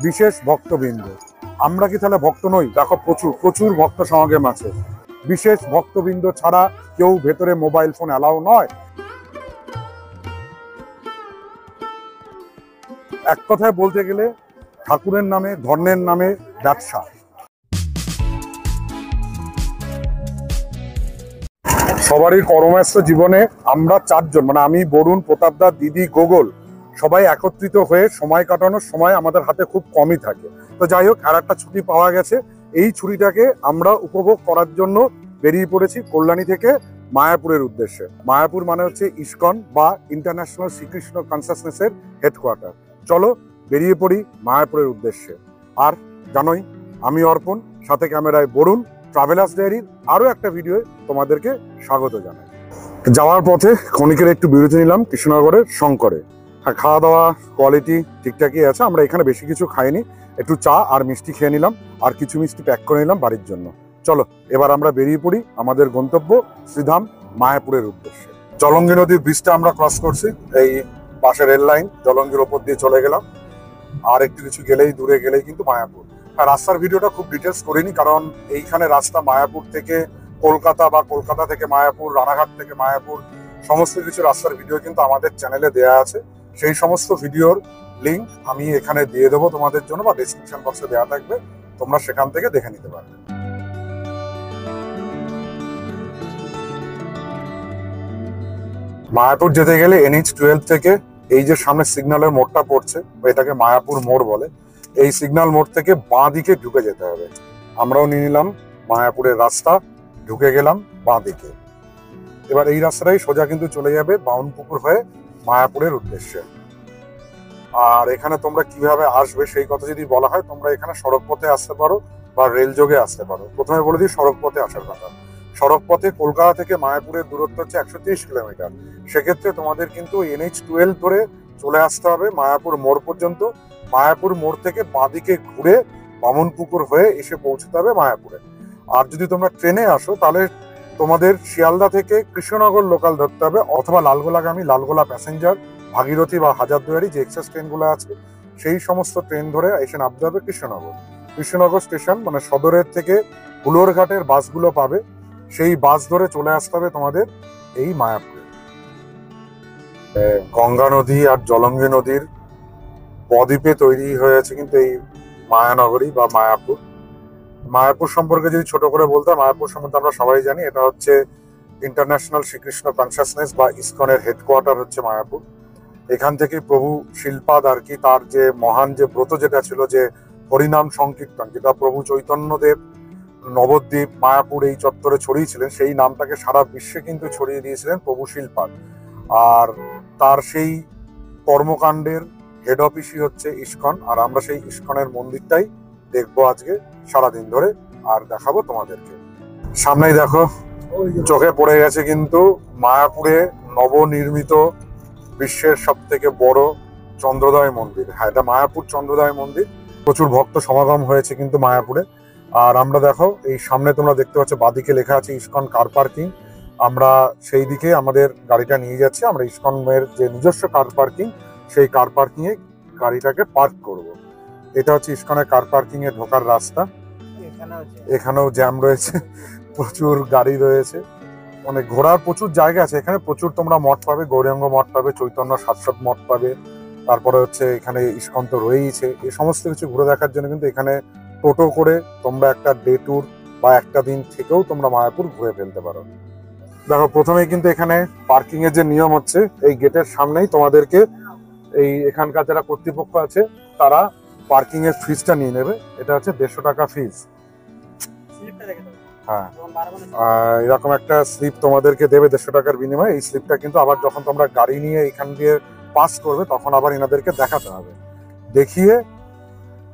বিশেষ ভক্তবৃন্দ, আমরা কি তাহলে ভক্ত নই? দেখো প্রচুর প্রচুর ভক্ত সমাগম আছে। বিশেষ ভক্তবৃন্দ ছাড়া কেউ ভেতরে মোবাইল ফোন অ্যালাউ নয়। এক কথায় বলতে গেলে ঠাকুরের নামে, ধর্মের নামে ব্যবসা। সবারই কর্মব্যস্ত জীবনে আমরা চারজন, মানে আমি, বরুণ, প্রতাপদা, দিদি, গোগল, সবাই একত্রিত হয়ে সময় কাটানোর সময় আমাদের হাতে খুব কমই থাকে। তো যাই হোক, আর একটা ছুটি পাওয়া গেছে। এই ছুটিটাকে আমরা উপভোগ করার জন্য বেরিয়ে পড়েছি কল্যাণী থেকে মায়াপুরের উদ্দেশ্যে। মায়াপুর মানে হচ্ছে ইসকন বা ইন্টারন্যাশনাল শ্রীকৃষ্ণ কনসাসনেসের হেডকোয়ার্টার। চলো বেরিয়ে পড়ি মায়াপুরের উদ্দেশ্যে। আর জানোই আমি অর্পণ, সাথে ক্যামেরায় বরুণ। ট্রাভেলার্স ডায়েরির আরো একটা ভিডিও তোমাদেরকে স্বাগত জানাই। যাওয়ার পথে ক্ষণিকের একটু বিরতি নিলাম কৃষ্ণনগরের শঙ্করে। হ্যাঁ, খাওয়া দাওয়া কোয়ালিটি ঠিকঠাকই আছে। আমরা এখানে বেশি কিছু খাইনি, একটু চা আর মিষ্টি খেয়ে নিলাম, আর কিছু মিষ্টি প্যাক করে নিলাম বাড়ির জন্য। চলো এবার আমরা বেরিয়ে পড়ি আমাদের গন্তব্য শ্রীধাম মায়াপুরের উদ্দেশ্যে। জলঙ্গি নদীর ব্রিজটা আমরা ক্রস করছি, এই পাশে রেল লাইন, জলঙ্গির ওপর দিয়ে চলে গেলাম। আর একটু কিছু গেলেই, দূরে গেলেই কিন্তু মায়াপুর। আর রাস্তার ভিডিওটা খুব ডিটেলস করিনি, কারণ এইখানে রাস্তা মায়াপুর থেকে কলকাতা বা কলকাতা থেকে মায়াপুর, রানাঘাট থেকে মায়াপুর, সমস্ত কিছু রাস্তার ভিডিও কিন্তু আমাদের চ্যানেলে দেয়া আছে। সেই সমস্ত ভিডিওর লিঙ্ক আমি এখানে দিয়ে দেবো তোমাদের জন্য, বা ডেসক্রিপশন বক্সে দেওয়া থাকবে, তোমরা সেখান থেকে দেখে নিতে পারবে। মায়াপুর যেতে গেলে NH-12 থেকে এই যে সামনে সিগন্যালের মোড়টা পড়ছে, এটাকে মায়াপুর মোড় বলে, এই সিগন্যাল মোড় থেকে বাঁ দিকে ঢুকে যেতে হবে। আমরাও নিয়ে নিলাম মায়াপুরের রাস্তা, ঢুকে গেলাম বাঁ দিকে। এবার এই রাস্তাটাই সোজা কিন্তু চলে যাবে বাউনপুকুর হয়ে মায়াপুরের উদ্দেশ্যে। আর এখানে তোমরা কিভাবে আসবে সেই কথা যদি বলা হয়, তোমরা এখানে সড়ক পথে আসতে পারো বা রেল যোগে আসতে পারো। প্রথমে বলে দিই সড়ক পথে আসার কথা। সড়ক পথে কলকাতা থেকে মায়াপুরের দূরত্ব হচ্ছে 130 কিলোমিটার। সেক্ষেত্রে তোমাদের কিন্তু NH-12 ধরে চলে আসতে হবে মায়াপুর মোড় পর্যন্ত। মায়াপুর মোড় থেকে বাঁদিকে ঘুরে বামনপুকুর হয়ে এসে পৌঁছতে হবে মায়াপুরে। আর যদি তোমরা ট্রেনে আসো, তাহলে তোমাদের শিয়ালদা থেকে কৃষ্ণনগর লোকাল ধরতে হবে, অথবা লালগোলাগামী, লালগোলা প্যাসেঞ্জার, ভাগীরথী বা হাজারদুয়ারি যে এক্সপ্রেস ট্রেনগুলো আছে, সেই সমস্ত ট্রেন ধরে এসে নামতে হবে কৃষ্ণনগর। কৃষ্ণনগর স্টেশন মানে সদরের থেকে হুলোরঘাটের বাসগুলো পাবে, সেই বাস ধরে চলে আসতে হবে তোমাদের এই মায়াপুরে। গঙ্গা নদী আর জলঙ্গি নদীর বদ্বীপে তৈরি হয়েছে কিন্তু এই মায়ানগরী বা মায়াপুর। মায়াপুর সম্পর্কে যদি ছোট করে বলতে হয়, মায়াপুর সম্বন্ধে আমরা সবাই জানি, এটা হচ্ছে ইন্টারন্যাশনাল শ্রীকৃষ্ণ কনসাসনেস বা ইসকনের হেডকোয়ার্টার হচ্ছে মায়াপুর। এখান থেকে প্রভু শিলপাদ আর কি, তার যে মহান যে ব্রত যেটা ছিল, যে হরিনাম সংকীর্তন, যেটা প্রভু চৈতন্যদেব নবদ্বীপ মায়াপুর এই চত্বরে ছড়িয়েছিলেন, সেই নামটাকে সারা বিশ্বে কিন্তু ছড়িয়ে দিয়েছিলেন প্রভু শিলপাদ। আর তার সেই কর্মকাণ্ডের হেড অফিসই হচ্ছে ইসকন। আর আমরা সেই ইসকনের মন্দিরটাই দেখবো আজকে সারাদিন ধরে, আর দেখাবো তোমাদেরকে। সামনেই দেখো, চোখে পড়ে গেছে কিন্তু মায়াপুরে নবনির্মিত বিশ্বের সব থেকে বড় চন্দ্রোদয় মন্দির। হ্যাঁ, এটা মায়াপুর চন্দ্রোদয় মন্দির। প্রচুর ভক্ত সমাগম হয়েছে কিন্তু মায়াপুরে। আর আমরা দেখো এই সামনে তোমরা দেখতে পাচ্ছ, বাদিকে লেখা আছে ইসকন কার পার্কিং। আমরা সেই দিকে আমাদের গাড়িটা নিয়ে যাচ্ছি। আমরা ইসকনের যে নিজস্ব কার পার্কিং, সেই কার পার্কিং এ গাড়িটাকে পার্ক করব। এটা হচ্ছে ইসকনের কার পার্কিং এ ঢোকার রাস্তা। এখানেও জ্যাম রয়েছে, প্রচুর গাড়ি রয়েছে, মানে ঘোরার প্রচুর জায়গা আছে এখানে। প্রচুর তোমরা মঠ পাবে, গৌরাঙ্গ মঠ পাবে, চৈতন্য শাশ্বত মঠ পাবে, তারপরে হচ্ছে এখানে ইসকন তো রয়েইছে। এই সমস্ত কিছু ঘুরে দেখার জন্য কিন্তু এখানে টোটো করে তোমরা একটা ডে ট্যুর বা একটা দিন থেকেও তোমরা মায়াপুর ঘুরে ফেলতে পারো। দেখো প্রথমেই কিন্তু এখানে পার্কিং এর যে নিয়ম হচ্ছে, এই গেটের সামনেই তোমাদেরকে এই এখানকার যারা কর্তৃপক্ষ আছে তারা পার্কিং এর ফিজটা নিয়ে নেবে। এটা হচ্ছে 150 টাকা ফিজ। হ্যাঁ, এরকম একটা স্লিপ তোমাদেরকে দেবে 150 টাকার বিনিময়ে। এই স্লিপটা কিন্তু আবার যখন তোমরা গাড়ি নিয়ে এখান দিয়ে পাস করবে, তখন আবার এনাদেরকে দেখাতে হবে, দেখিয়ে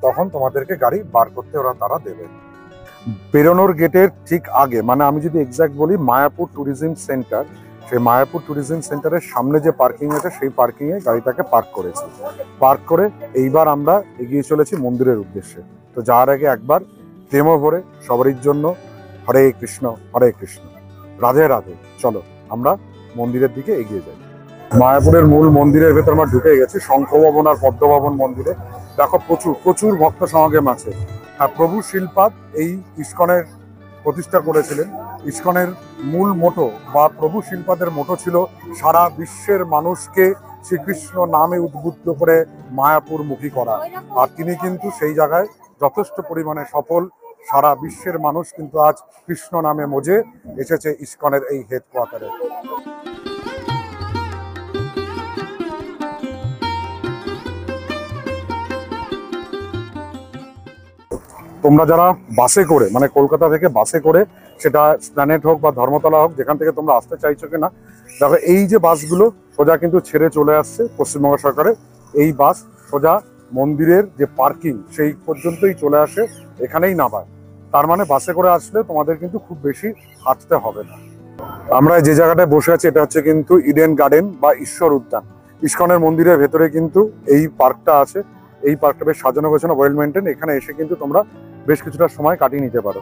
তখন তোমাদেরকে গাড়ি বার করতে তারা দেবে। বেরোনোর গেটের ঠিক আগে, মানে আমি যদি এক্সাক্ট বলি, মায়াপুর ট্যুরিজম সেন্টার, সেই মায়াপুর ট্যুরিজম সেন্টারের সামনে যে পার্কিং আছে, সেই পার্কিং এ গাড়িটাকে পার্ক করেছি। পার্ক করে এইবার আমরা এগিয়ে চলেছি মন্দিরের উদ্দেশ্যে। তো যাওয়ার আগে একবার প্রেমও ভরে সবারই জন্য হরে কৃষ্ণ, হরে কৃষ্ণ, রাধে রাধে। চলো আমরা মন্দিরের দিকে এগিয়ে যাই। মায়াপুরের মূল মন্দিরের ভেতর আমরা ঢুকে গেছি, শঙ্খ ভবন আর পদ্ম ভবন মন্দিরে। দেখো প্রচুর প্রচুর ভক্ত সমাগম আছে। আর প্রভু শিলপাদ এই ইস্কনের প্রতিষ্ঠা করেছিলেন। ইস্কনের মূল মোটো বা প্রভু শিলপাদের মোটো ছিল সারা বিশ্বের মানুষকে শ্রীকৃষ্ণ নামে উদ্বুদ্ধ করে মায়াপুর মুখী করা। আর তিনি কিন্তু সেই জায়গায় যথেষ্ট পরিমাণে সফল। সারা বিশ্বের মানুষ কিন্তু আজ কৃষ্ণ নামে মজে এসেছে ইস্কনের এই হেডকোয়ার্টারে। তোমরা যারা বাসে করে মানে কলকাতা থেকে বাসে করে, সেটা স্প্ল্যানেড হোক বা ধর্মতলা হোক, যেখান থেকে তোমরা আসতে চাইছো কিনা, দেখো এই যে বাসগুলো সোজা কিন্তু ছেড়ে চলে আসছে পশ্চিমবঙ্গ সরকারের। এই বাস সোজা মন্দিরের যে পার্কিং সেই পর্যন্তই চলে আসে, এখানেই নামায়। তার মানে বাসে করে আসলে তোমাদের কিন্তু খুব বেশি হাঁটতে হবে না। আমরা যে জায়গাটায় বসে আছি এটা হচ্ছে কিন্তু ইডেন গার্ডেন বা ঈশ্বর উদ্যান। ইস্কনের মন্দিরের ভেতরে কিন্তু এই পার্কটা আছে। এই পার্কটা বেশ সাজানো গোছানো, ওয়েল মেইনটেইন। এখানে এসে কিন্তু তোমরা বেশ কিছুটা সময় কাটিয়ে নিতে পারো।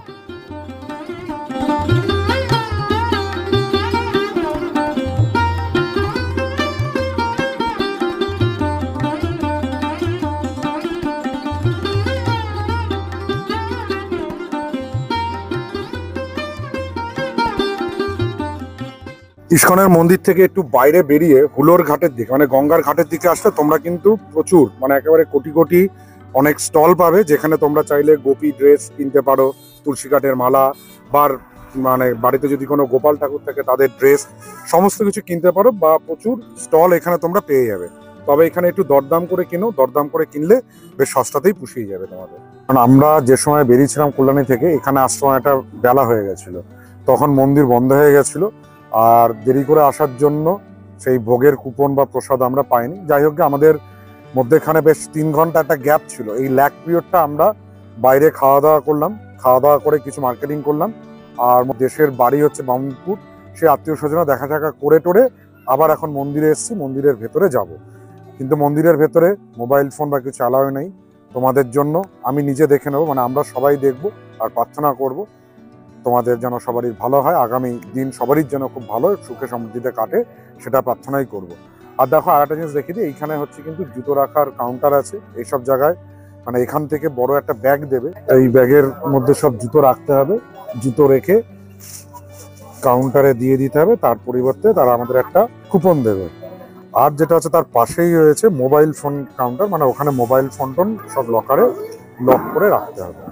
ইস্কনের মন্দির থেকে একটু বাইরে বেরিয়ে হুলোর ঘাটের দিকে মানে গঙ্গার ঘাটের দিকে আসলে তোমরা কিন্তু প্রচুর মানে একেবারে কোটি কোটি অনেক স্টল পাবে, যেখানে তোমরা চাইলে গোপী ড্রেস কিনতে পারো, তুলসী কাঠের মালা বা মানে বাড়িতে যদি কোনো গোপাল ঠাকুর থাকে তাদের ড্রেস, সমস্ত কিছু কিনতে পারো। বা প্রচুর স্টল এখানে তোমরা পেয়ে যাবে। তবে এখানে একটু দরদাম করে কিনো, দরদাম করে কিনলে বেশ সস্তাতেই পুষিয়ে যাবে তোমাদের। কারণ আমরা যে সময় বেরিয়েছিলাম কল্যাণী থেকে, এখানে আসতে একটা বেলা হয়ে গেছিল, তখন মন্দির বন্ধ হয়ে গেছিল। আর দেরি করে আসার জন্য সেই ভোগের কুপন বা প্রসাদ আমরা পাইনি। যাই হোক, আমাদের মধ্যেখানে বেশ 3 ঘন্টা একটা গ্যাপ ছিল। এই ল্যাক পিরিয়ডটা আমরা বাইরে খাওয়া দাওয়া করলাম, খাওয়া দাওয়া করে কিছু মার্কেটিং করলাম। আর দেশের বাড়ি হচ্ছে বামপুর, সে আত্মীয় স্বজনা দেখা টাকা করে টোরে আবার এখন মন্দিরে এসেছি, মন্দিরের ভেতরে যাব। কিন্তু মন্দিরের ভেতরে মোবাইল ফোন বা কিছু অ্যালাউ নেই। তোমাদের জন্য আমি নিজে দেখে নেবো, মানে আমরা সবাই দেখব আর প্রার্থনা করব তোমাদের যেন সবারই ভালো হয়, আগামী দিন সবারই যেন খুব ভালো সুখে সমৃদ্ধিতে কাটে, সেটা প্রার্থনাই করব। আর দেখো আরেকটা জিনিস দেখি দিই, এইখানে হচ্ছে কিন্তু জুতো রাখার কাউন্টার আছে। এইসব জায়গায় মানে এখান থেকে বড় একটা ব্যাগ দেবে, এই ব্যাগের মধ্যে সব জুতো রাখতে হবে। জুতো রেখে কাউন্টারে দিয়ে দিতে হবে, তার পরিবর্তে তারা আমাদের একটা কুপন দেবে। আর যেটা হচ্ছে তার পাশেই রয়েছে মোবাইল ফোন কাউন্টার, মানে ওখানে মোবাইল ফোন টোন সব লকারে লক করে রাখতে হবে।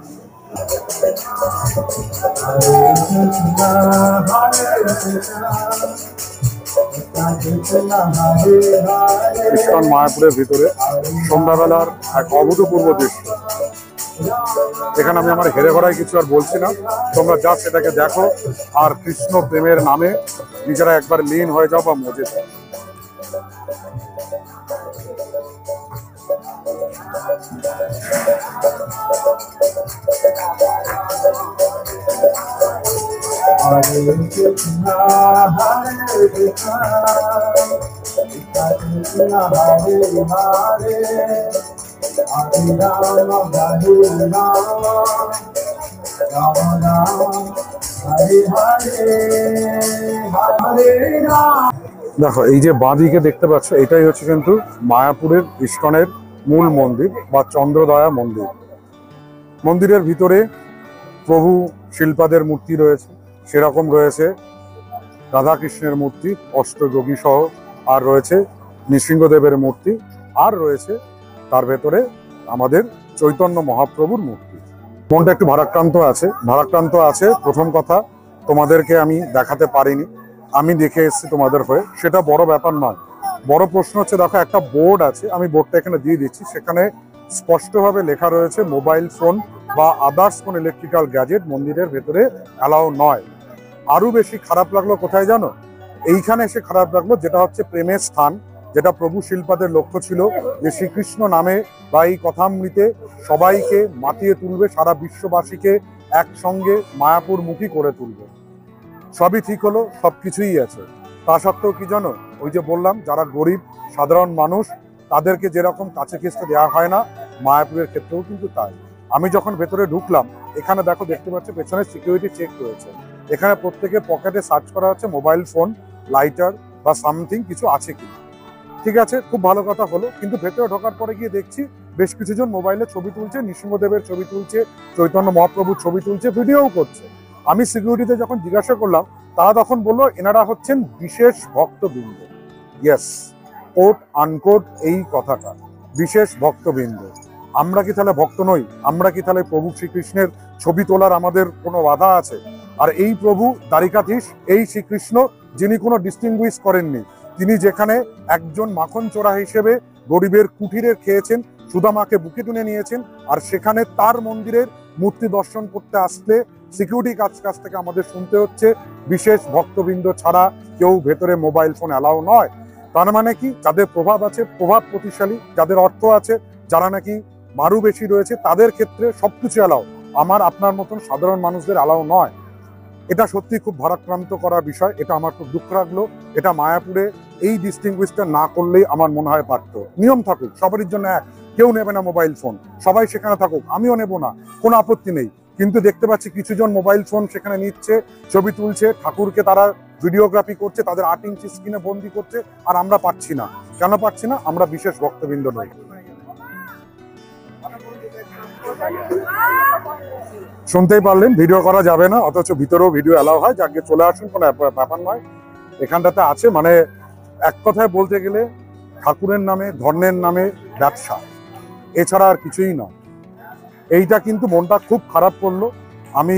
ইস্কন মায়াপুরের ভিতরে সন্ধ্যাবেলার এক অভূতপূর্ব দৃশ্য। এখানে আমি আমার হেরে ঘোড়ায় কিছু আর বলছি না, তোমরা যা সেটাকে দেখো আর কৃষ্ণ প্রেমের নামে নিজেরা একবার লীন হয়ে যাও বা মজে যাও। দেখো এই যে বাঁদিকে দেখতে পাচ্ছ, এটাই হচ্ছে কিন্তু মায়াপুরের ইস্কনের মূল মন্দির বা চন্দ্রদয়া মন্দির। মন্দিরের ভিতরে প্রভু শিলপাদের মূর্তি রয়েছে, সেরকম রয়েছে রাধাকৃষ্ণের মূর্তি অষ্টযোগী সহ, আর রয়েছে নৃসিংহদেবের মূর্তি, আর রয়েছে তার ভেতরে আমাদের চৈতন্য মহাপ্রভুর মূর্তি। মনটা একটু ভারাক্রান্ত আছে। প্রথম কথা, তোমাদেরকে আমি দেখাতে পারিনি, আমি দেখে এসেছি তোমাদের হয়ে, সেটা বড় ব্যাপার নয়। বড় প্রশ্ন হচ্ছে, দেখো একটা বোর্ড আছে, আমি বোর্ডটা এখানে দিয়ে দিচ্ছি, সেখানে স্পষ্টভাবে লেখা রয়েছে মোবাইল ফোন বা আদার্স কোন ইলেকট্রিক্যাল গ্যাজেট মন্দিরের ভেতরে অ্যালাউ নয়। আরো বেশি খারাপ লাগলো কোথায় জানো? এইখানে এসে খারাপ লাগলো, যেটা হচ্ছে প্রেমের স্থান, যেটা প্রভু শিলপাদের লক্ষ্য ছিল যে শ্রীকৃষ্ণ নামে বা এই কথামৃতে সবাইকে মাতিয়ে তুলবে, সারা বিশ্ববাসীকে একসঙ্গে মায়াপুর মুখী করে তুলবে। সবই ঠিক হলো, সবকিছুই আছে। তা সত্ত্বেও কি জানো, ওই যে বললাম, যারা গরিব সাধারণ মানুষ তাদেরকে যেরকম কাছে খেসতে দেওয়া হয় না, মায়াপুরের ক্ষেত্রেও কিন্তু তাই। আমি যখন ভেতরে ঢুকলাম, এখানে দেখো দেখতে পাচ্ছি পেছনে সিকিউরিটি চেক রয়েছে। এখানে প্রত্যেকের পকেটে সার্চ করা হচ্ছে মোবাইল ফোন, লাইটার বা সামথিং কিছু আছে কি। ঠিক আছে, খুব ভালো কথা হলো, কিন্তু ভেতরে ঢোকার পরে গিয়ে দেখছি বেশ কিছুজন মোবাইলে ছবি তুলছে, নৃসিংহদেবের ছবি তুলছে, চৈতন্য মহাপ্রভুর ছবি তুলছে, ভিডিওও করছে। আমি সিকিউরিটিতে যখন জিজ্ঞাসা করলাম, তারা তখন বললো এনারা হচ্ছেন বিশেষ ভক্তবৃন্দ। ইয়েস, কোট আনকোট এই কথাটা, বিশেষ ভক্তবৃন্দ। আমরা কি তাহলে ভক্ত নই? আমরা কি তাহলে প্রভু শ্রীকৃষ্ণের ছবি তোলার আমাদের কোনো বাধা আছে? আর এই প্রভু দ্বারিকাধীশ, এই শ্রীকৃষ্ণ, যিনি কোনো ডিস্টিংগুইশ করেননি, তিনি যেখানে একজন মাখন চোরা হিসেবে গরিবের কুঠিরে খেয়েছেন, সুদামাকে বুকে টেনে নিয়েছেন, আর সেখানে তার মন্দিরের মূর্তি দর্শন করতে আসলে সিকিউরিটি কাছ থেকে আমাদের শুনতে হচ্ছে বিশেষ ভক্তবৃন্দ ছাড়া কেউ ভেতরে মোবাইল ফোন অ্যালাউ নয়। তার মানে কি, যাদের প্রভাব আছে, প্রভাব প্রতিশালী, যাদের অর্থ আছে, যারা নাকি মারু বেশি রয়েছে, তাদের ক্ষেত্রে সবকিছু অ্যালাউ, আমার আপনার মতন সাধারণ মানুষদের অ্যালাউ নয়। এটা সত্যি খুব ভারাক্রান্ত করার বিষয়, এটা আমার খুব দুঃখ লাগলো। এটা মায়াপুরে এই ডিস্টিংগুইশটা না করলেই আমার মনে হয় পারত। নিয়ম থাকুক সবারই জন্য এক, কেউ নেবে না মোবাইল ফোন, সবাই সেখানে থাকুক, আমিও নেব না, কোনো আপত্তি নেই। কিন্তু দেখতে পাচ্ছি কিছুজন মোবাইল ফোন সেখানে নিচ্ছে, ছবি তুলছে, ঠাকুরকে তারা ভিডিওগ্রাফি করছে, তাদের 8 ইঞ্চি স্ক্রিনে বন্দি করছে, আর আমরা পাচ্ছি না। কেন পাচ্ছি না? আমরা বিশেষ ভক্তবৃন্দ নই। শুনতেই পারলেন, ভিডিও করা যাবে না, অথচ ভিতরেও ভিডিও অ্যালাউ হয়। যাকে চলে আসুন, কোনো ব্যাপার নয়। এখানটাতে আছে, মানে এক কথায় বলতে গেলে ঠাকুরের নামে, ধর্মের নামে ব্যবসা, এছাড়া আর কিছুই নয়। এইটা কিন্তু মনটা খুব খারাপ করলো। আমি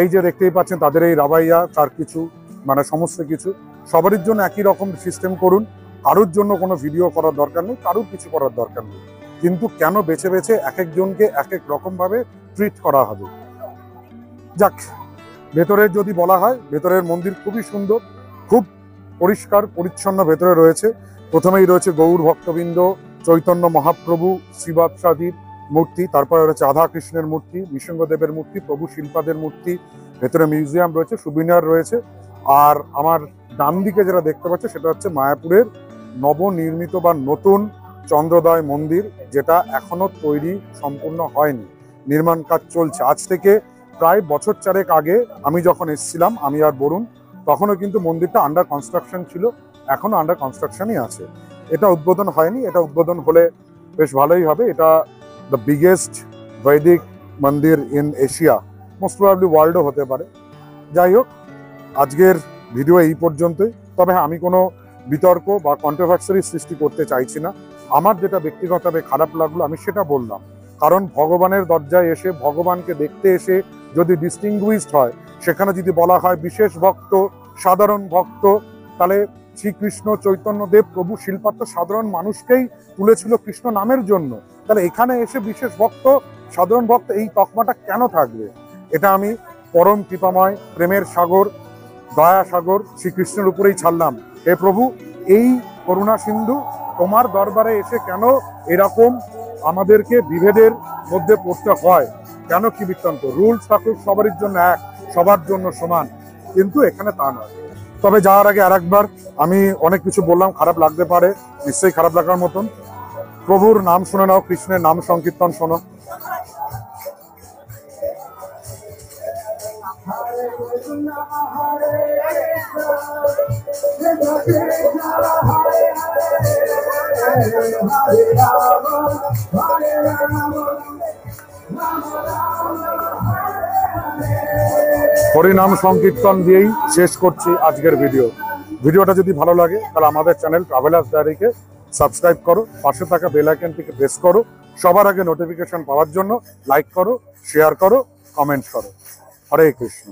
এই যে দেখতেই পাচ্ছেন তাদের এই রাবাইয়া, তার কিছু মানে সমস্ত কিছু, সবারই জন্য একই রকম সিস্টেম করুন। কারোর জন্য কোনো ভিডিও করার দরকার নেই, কারোর কিছু করার দরকার নেই। কিন্তু কেন বেছে বেছে এক একজনকে এক এক রকম ভাবে ট্রিট করা হবে? যাক, ভেতরের যদি বলা হয়, ভেতরের মন্দির খুবই সুন্দর, খুব পরিষ্কার পরিচ্ছন্ন ভেতরে রয়েছে। প্রথমেই রয়েছে গৌর ভক্তবৃন্দ, চৈতন্য মহাপ্রভু, শ্রীবাৎসাদির মূর্তি, তারপরে রয়েছে রাধা কৃষ্ণের মূর্তি, নৃসিংহদেবের মূর্তি, প্রভু শিল্পাদের মূর্তি, ভেতরে মিউজিয়াম রয়েছে, সুবিনার রয়েছে। আর আমার ডান দিকে যেটা দেখতে পাচ্ছে সেটা হচ্ছে মায়াপুরের নবনির্মিত বা নতুন চন্দ্রোদয় মন্দির, যেটা এখনো তৈরি সম্পূর্ণ হয়নি, নির্মাণ কাজ চলছে। আজ থেকে প্রায় বছর 4 আগে আমি যখন এসেছিলাম, আমি আর বরুণ, তখনও কিন্তু মন্দিরটা আন্ডার কনস্ট্রাকশন ছিল, এখনো আন্ডার কনস্ট্রাকশনই আছে। এটা উদ্বোধন হয়নি, এটা উদ্বোধন হলে বেশ ভালোই হবে। এটা দ্য বিগেস্ট বৈদিক মন্দির ইন এশিয়া, মোস্ট প্রবাবলি ওয়ার্ল্ডও হতে পারে। যাই হোক, আজকের ভিডিও এই পর্যন্তই। তবে হ্যাঁ, আমি কোনো বিতর্ক বা কন্ট্রোভার্সি সৃষ্টি করতে চাইছি না। আমার যেটা ব্যক্তিগতভাবে খারাপ লাগলো আমি সেটা বললাম। কারণ ভগবানের দরজায় এসে, ভগবানকে দেখতে এসে যদি ডিস্টিংগুইশড হয়, সেখানে যদি বলা হয় বিশেষ ভক্ত, সাধারণ ভক্ত, তাহলে শ্রীকৃষ্ণ চৈতন্যদেব প্রভু শিল্পাত্র সাধারণ মানুষকেই তুলেছিল কৃষ্ণ নামের জন্য, তাহলে এখানে এসে বিশেষ ভক্ত, সাধারণ ভক্ত, এই তকমাটা কেন থাকবে? এটা আমি পরম কৃপাময়, প্রেমের সাগর, দয়া সাগর শ্রীকৃষ্ণের উপরেই ছাড়লাম। হে প্রভু, এই করুণা সিন্ধু, তোমার দরবারে এসে কেন এরকম আমাদেরকে বিভেদের মধ্যে পড়তে হয়? কেন, কি বৃত্তান্ত? রুলস থাকুক সবারই জন্য এক, সবার জন্য সমান, কিন্তু এখানে তা নয়। তবে যাওয়ার আগে আরেকবার, আমি অনেক কিছু বললাম, খারাপ লাগতে পারে, নিশ্চয়ই খারাপ লাগার মতন। প্রভুর নাম শুনে নাও, কৃষ্ণের নাম সংকীর্তন শোনো। হরিনাম সংকীর্তন দিয়েই শেষ করছি আজকের ভিডিওটা যদি ভালো লাগে তাহলে আমাদের চ্যানেল ট্রাভেলার্স ডায়েরিকে সাবস্ক্রাইব করো, পাশে থাকা বেল আইকনটিকে প্রেস করো, সবার আগে নোটিফিকেশন পাওয়ার জন্য লাইক করো, শেয়ার করো, কমেন্ট করো। হরে কৃষ্ণ।